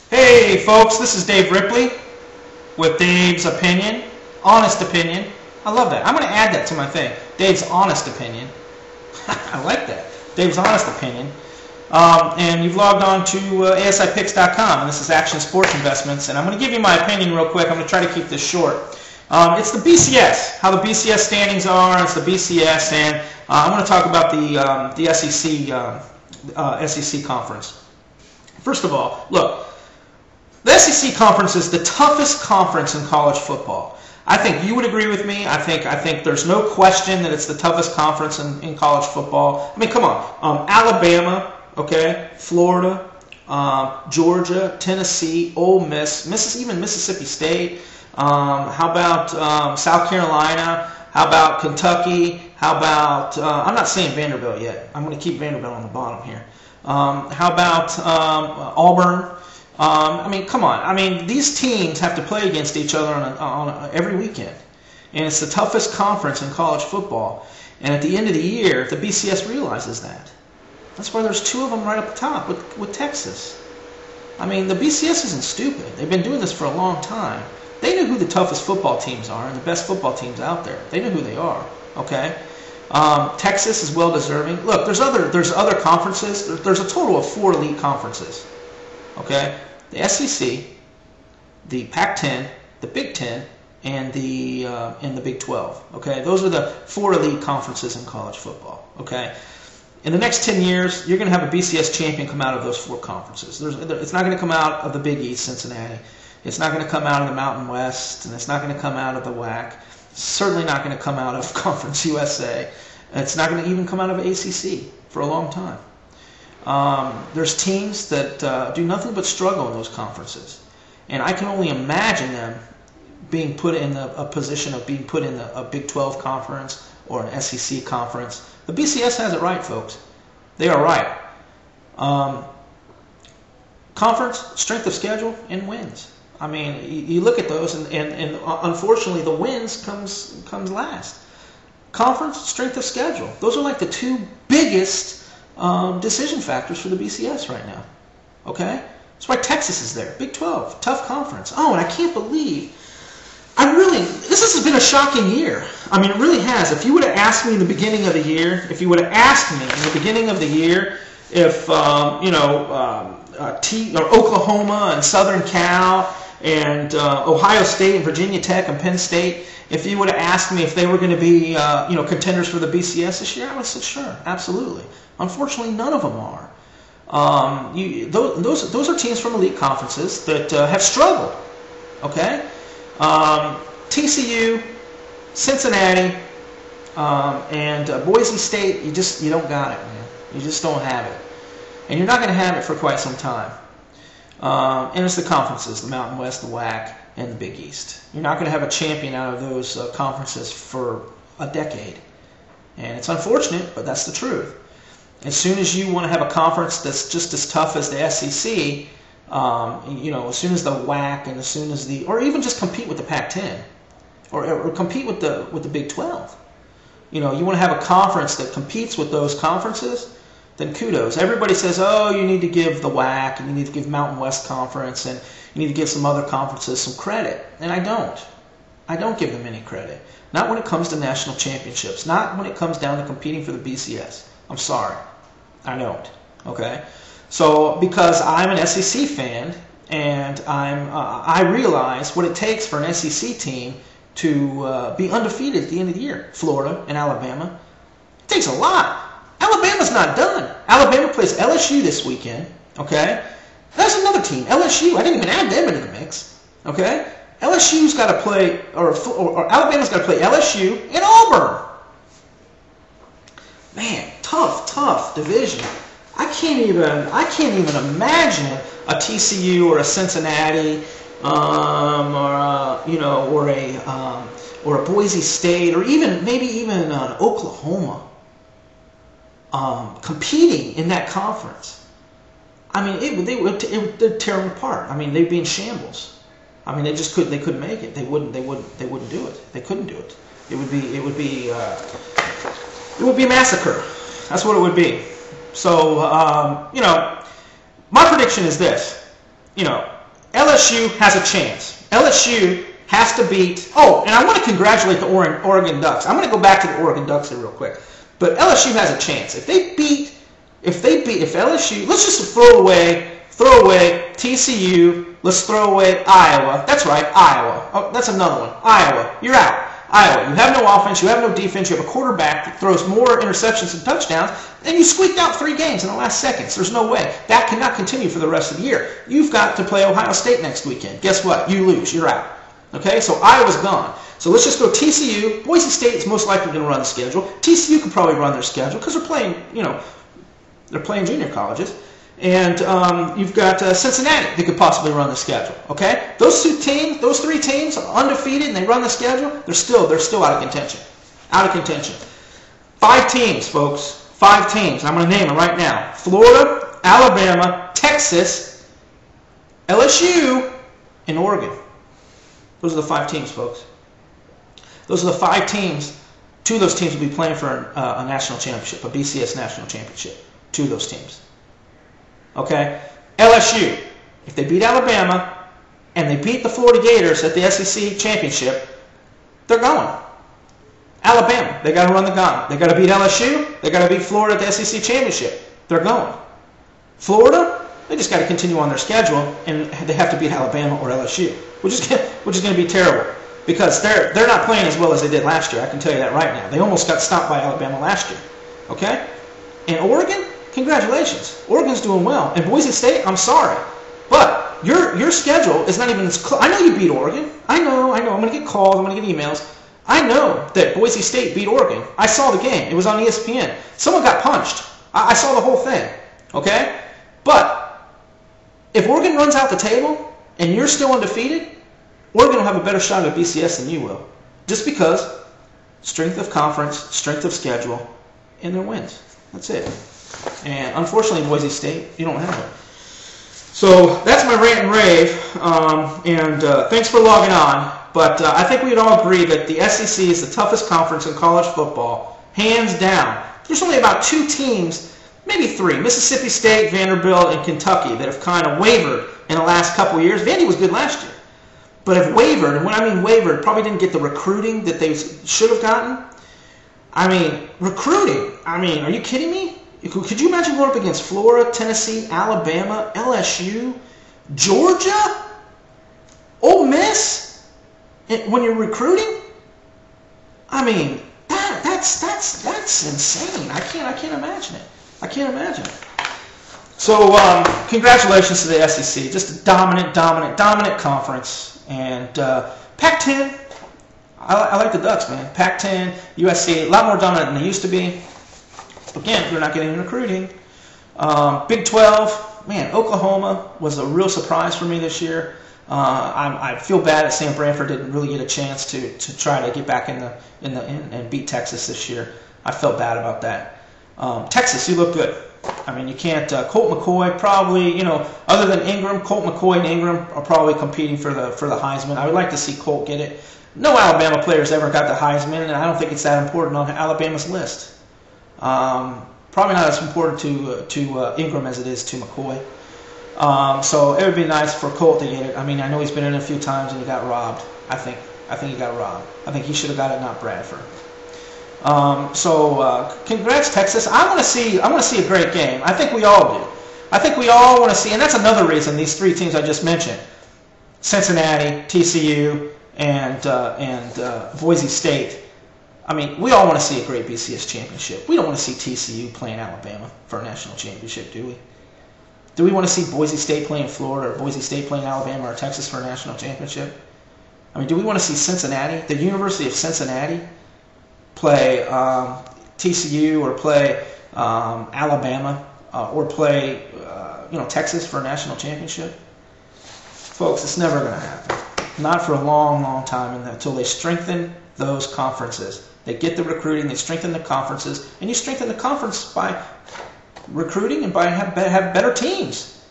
Hey folks, this is Dave Ripley with Dave's Opinion, Honest Opinion. I love that. I'm going to add that to my thing. Dave's Honest Opinion. I like that. Dave's Honest Opinion. And you've logged on to ASIPicks.com, and this is Action Sports Investments. And I'm going to give you my opinion real quick. I'm going to try to keep this short. It's the BCS, how the BCS standings are. It's the BCS, and I want to talk about the SEC conference. First of all, look. The SEC conference is the toughest conference in college football. I think you would agree with me. I think there's no question that it's the toughest conference in college football. I mean, come on. Alabama, okay, Florida, Georgia, Tennessee, Ole Miss, even Mississippi State. How about South Carolina? How about Kentucky? How about, I'm not saying Vanderbilt yet. I'm going to keep Vanderbilt on the bottom here. How about Auburn? I mean, come on. I mean, these teams have to play against each other on every weekend. And it's the toughest conference in college football. And at the end of the year, if the BCS realizes that, that's why there's two of them right up the top with Texas. I mean, the BCS isn't stupid. They've been doing this for a long time. They know who the toughest football teams are and the best football teams out there. They know who they are, okay? Texas is well-deserving. Look, there's other conferences. There's a total of 4 elite conferences, okay? The SEC, the Pac-10, the Big Ten, and the Big 12. Okay, those are the 4 elite conferences in college football. Okay, in the next 10 years, you're going to have a BCS champion come out of those 4 conferences. It's not going to come out of the Big East, Cincinnati. It's not going to come out of the Mountain West, and it's not going to come out of the WAC. It's certainly not going to come out of Conference USA. And it's not going to even come out of ACC for a long time. There's teams that do nothing but struggle in those conferences. And I can only imagine them being put in a position of being put in a Big 12 conference or an SEC conference. The BCS has it right, folks. They are right. Conference, strength of schedule, and wins. I mean, you look at those, and unfortunately the wins comes last. Conference, strength of schedule. Those are like the 2 biggest decision factors for the BCS right now. Okay? That's why Texas is there. Big 12, tough conference. Oh, and I can't believe, this has been a shocking year. I mean, it really has. If you would have asked me in the beginning of the year, if, Oklahoma and Southern Cal and Ohio State and Virginia Tech and Penn State, if you would have asked me if they were going to be, contenders for the BCS this year, I would have said sure, absolutely. Unfortunately, none of them are. Those are teams from elite conferences that have struggled. Okay, TCU, Cincinnati, and Boise State. You don't got it, man. You just don't have it, and you're not going to have it for quite some time. And it's the conferences: the Mountain West, the WAC, and the Big East. You're not going to have a champion out of those conferences for a decade, and it's unfortunate, but that's the truth. As soon as you want to have a conference that's just as tough as the SEC, as soon as the WAC and as soon as or even just compete with the Pac-10 or compete with the Big 12, you want to have a conference that competes with those conferences, then kudos. Everybody says, oh, you need to give the WAC and you need to give Mountain West Conference and you need to give some other conferences some credit, and I don't. I don't give them any credit. Not when it comes to national championships. Not when it comes down to competing for the BCS. I'm sorry. I don't. Okay? So, because I'm an SEC fan, and I realize what it takes for an SEC team to be undefeated at the end of the year. Florida and Alabama. It takes a lot. Alabama's not done. Alabama plays LSU this weekend. Okay? That's another team. LSU. I didn't even add them into the mix. Okay? LSU's got to play, or Alabama's got to play LSU and Auburn. Man, tough division. I can't even imagine a TCU or a Cincinnati, or a Boise State, or maybe even an Oklahoma, competing in that conference. I mean, they'd tear them apart. I mean, they'd be in shambles. I mean, they couldn't make it. They wouldn't do it. They couldn't do it. It would be a massacre. That's what it would be. So, my prediction is this. LSU has a chance. LSU has to beat. Oh, and I want to congratulate the Oregon Ducks. I'm going to go back to the Oregon Ducks here real quick. But LSU has a chance. If LSU, let's just throw away TCU. Let's throw away Iowa. That's right, Iowa. Oh, that's another one. Iowa, you're out. Iowa, you have no offense, you have no defense, you have a quarterback that throws more interceptions and touchdowns, and you squeaked out 3 games in the last seconds. There's no way. That cannot continue for the rest of the year. You've got to play Ohio State next weekend. Guess what? You lose. You're out. Okay, so Iowa's gone. So let's just go TCU. Boise State is most likely going to run the schedule. TCU could probably run their schedule because they're playing, they're playing junior colleges. And you've got Cincinnati that could possibly run the schedule. Okay, those 3 teams are undefeated and they run the schedule. They're still out of contention. Out of contention. 5 teams, folks. 5 teams. I'm going to name them right now: Florida, Alabama, Texas, LSU, and Oregon. Those are the 5 teams, folks. Those are the 5 teams. 2 of those teams will be playing for a national championship, a BCS national championship. 2 of those teams. Okay? LSU, if they beat Alabama and they beat the Florida Gators at the SEC championship, they're going. Alabama, they got to run the gauntlet. They got to beat LSU. They got to beat Florida at the SEC championship. They're going. Florida, they just got to continue on their schedule, and they have to beat Alabama or LSU, which is going to be terrible because they're not playing as well as they did last year. I can tell you that right now. They almost got stopped by Alabama last year. Okay? And Oregon, congratulations. Oregon's doing well. And Boise State, I'm sorry. But your schedule is not even as close. I know you beat Oregon. I know. I'm going to get calls. I'm going to get emails. I know that Boise State beat Oregon. I saw the game. It was on ESPN. Someone got punched. I saw the whole thing. Okay? But if Oregon runs out the table and you're still undefeated, Oregon will have a better shot at BCS than you will. Just because strength of conference, strength of schedule, and their wins. That's it. And unfortunately, Boise State, you don't have it. So that's my rant and rave. Thanks for logging on. But I think we'd all agree that the SEC is the toughest conference in college football, hands down. There's only about 2 teams, maybe 3, Mississippi State, Vanderbilt, and Kentucky, that have kind of wavered in the last couple of years. Vandy was good last year, but have wavered. And when I mean wavered, probably didn't get the recruiting that they should have gotten. I mean, recruiting. I mean, are you kidding me? Could you imagine going up against Florida, Tennessee, Alabama, LSU, Georgia, Ole Miss? When you're recruiting, I mean, that's insane. I can't imagine it. I can't imagine it. So congratulations to the SEC. Just a dominant conference. And Pac-10, I like the Ducks, man. Pac-10, USC, a lot more dominant than they used to be. Again, they're not getting recruiting. Big 12, man, Oklahoma was a real surprise for me this year. I feel bad that Sam Bradford didn't really get a chance to try to get back in and beat Texas this year. I felt bad about that. Texas, you look good. I mean, you can't. Colt McCoy probably, other than Ingram, Colt McCoy and Ingram are probably competing for the Heisman. I would like to see Colt get it. No Alabama players ever got the Heisman, and I don't think it's that important on Alabama's list. Probably not as important to Ingram as it is to McCoy. So it would be nice for Colt to get it. I mean, I know he's been in it a few times and he got robbed. I think he got robbed. I think he should have got it, not Bradford. Congrats, Texas. I want to see a great game. I think we all do. I think we all want to see, and that's another reason these 3 teams I just mentioned, Cincinnati, TCU, and Boise State. I mean, we all want to see a great BCS championship. We don't want to see TCU playing Alabama for a national championship, do we? Do we want to see Boise State playing Florida or Boise State playing Alabama or Texas for a national championship? I mean, do we want to see Cincinnati, the University of Cincinnati, play TCU or play Alabama or play Texas for a national championship? Folks, it's never going to happen. Not for a long, long time until they strengthen those conferences. They get the recruiting, they strengthen the conferences, and you strengthen the conference by recruiting and by have better teams.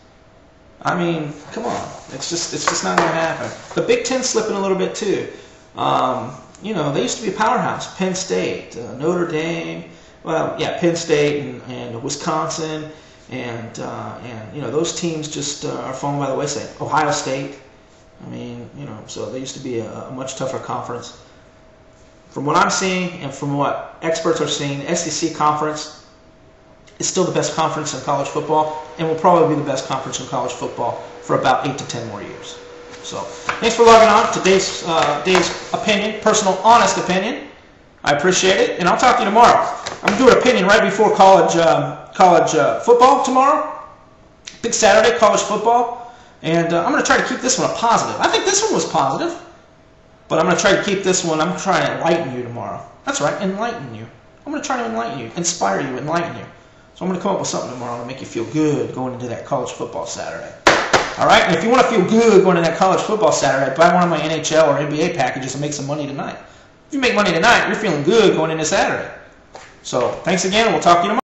I mean, come on, it's just not going to happen. The Big Ten slipping a little bit too. They used to be a powerhouse. Penn State, Notre Dame, Penn State and Wisconsin, and those teams just are falling by the wayside. Ohio State, I mean, so they used to be a much tougher conference. From what I'm seeing and from what experts are seeing, the SEC conference is still the best conference in college football, and will probably be the best conference in college football for about 8 to 10 more years. So, thanks for logging on to Dave's opinion, personal, honest opinion. I appreciate it, and I'll talk to you tomorrow. I'm going to do an opinion right before college football tomorrow. Big Saturday, college football, and I'm going to try to keep this one a positive. I think this one was positive, but I'm going to try to keep this one. I'm trying to enlighten you tomorrow. That's right, enlighten you. I'm going to try to enlighten you, inspire you, enlighten you. So I'm going to come up with something tomorrow to make you feel good going into that college football Saturday. All right, and if you want to feel good going into that college football Saturday, buy one of my NHL or NBA packages and make some money tonight. If you make money tonight, you're feeling good going into Saturday. So thanks again, and we'll talk to you tomorrow.